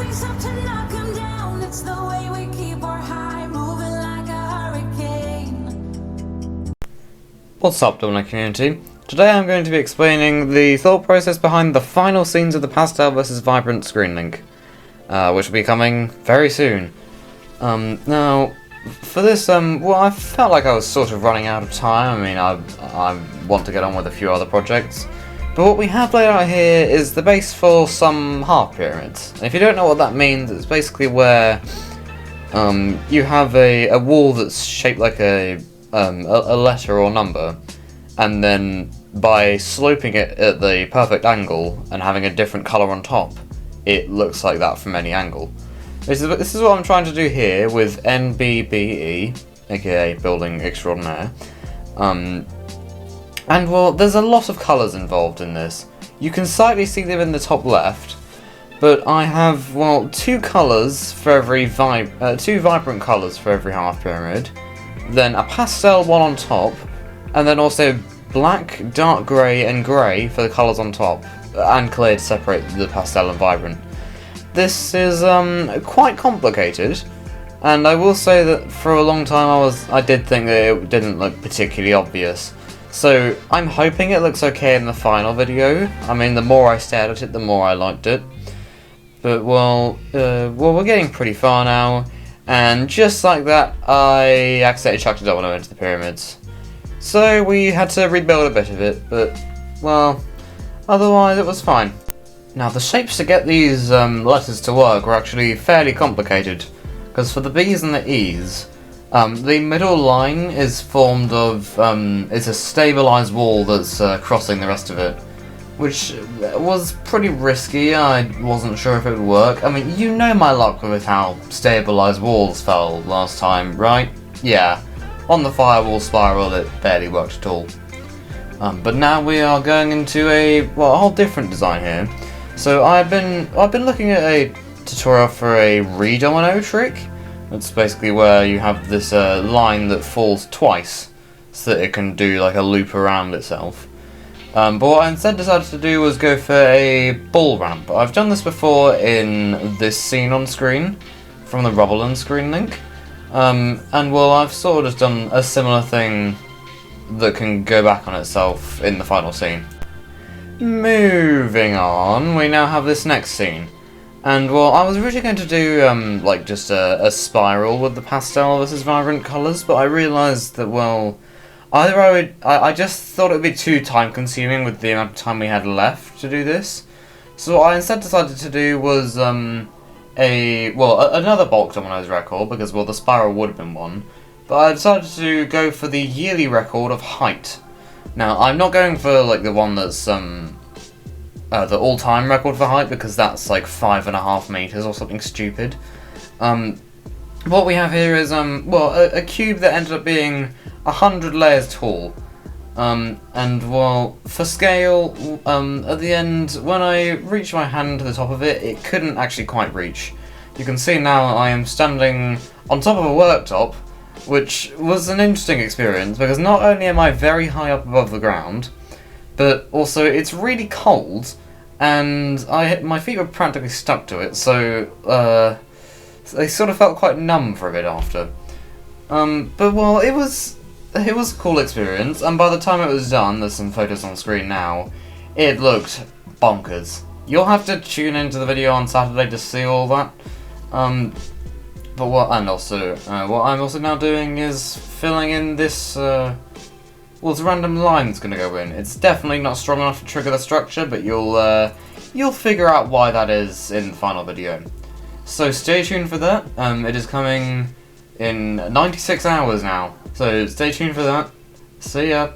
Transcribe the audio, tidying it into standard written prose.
rise up to knock 'em down. It's the way we keep our high, moving like a hurricane. What's up, domino community? Today I'm going to be explaining the thought process behind the final scenes of the Pastel vs Vibrant Screenlink, which will be coming very soon. Now, for this, well, I felt like I was sort of running out of time. I mean, I want to get on with a few other projects. But what we have laid out here is the base for some half pyramids. And if you don't know what that means, it's basically where you have a wall that's shaped like a letter or number, and then by sloping it at the perfect angle and having a different colour on top, it looks like that from any angle. This is what I'm trying to do here with NBBE, aka Building Extraordinaire. And well, there's a lot of colours involved in this. You can slightly see them in the top left, but I have, well, two colours for every two vibrant colours for every half pyramid, then a pastel one on top, and then also black, dark grey and grey for the colours on top, and clear to separate the pastel and vibrant. This is quite complicated, and I will say that for a long time I did think that it didn't look particularly obvious. So I'm hoping it looks okay in the final video. I mean, the more I stared at it, the more I liked it. But well, we're getting pretty far now, and just like that, I accidentally chucked a domino into the pyramids. So we had to rebuild a bit of it, but well, otherwise it was fine. Now the shapes to get these letters to work were actually fairly complicated, because for the B's and the E's, the middle line is formed of, it's a stabilised wall that's crossing the rest of it, which was pretty risky. I wasn't sure if it would work. I mean, you know my luck with how stabilised walls fell last time, right? Yeah, on the firewall spiral it barely worked at all. But now we are going into a whole different design here. So I've been looking at a tutorial for a redomino trick. It's basically where you have this line that falls twice, so that it can do like a loop around itself. But what I instead decided to do was go for a bull ramp. I've done this before in this scene on screen, from the Vibrant Screenlink. And well, I've sort of done a similar thing that can go back on itself in the final scene. Moving on, we now have this next scene. And well, I was originally going to do like just a spiral with the pastel versus vibrant colours, but I realised that, well, either I just thought it would be too time consuming with the amount of time we had left to do this. So what I instead decided to do was another bulk dominoes record, because well, the spiral would have been one, but I decided to go for the yearly record of height. Now I'm not going for like the one that's the all-time record for height, because that's like 5.5 meters or something stupid. What we have here is a cube that ended up being 100 layers tall. And well, for scale, at the end, when I reached my hand to the top of it, it couldn't actually quite reach. You can see now I am standing on top of a worktop, which was an interesting experience, because not only am I very high up above the ground, but also it's really cold, and my feet were practically stuck to it, so they sort of felt quite numb for a bit after. But well, it was a cool experience, and by the time it was done, there's some photos on screen now, it looked bonkers. You'll have to tune into the video on Saturday to see all that. But what I'm also now doing is filling in this this random line that's going to go in. It's definitely not strong enough to trigger the structure, but you'll figure out why that is in the final video. So stay tuned for that. It is coming in 96 hours now, so stay tuned for that. See ya.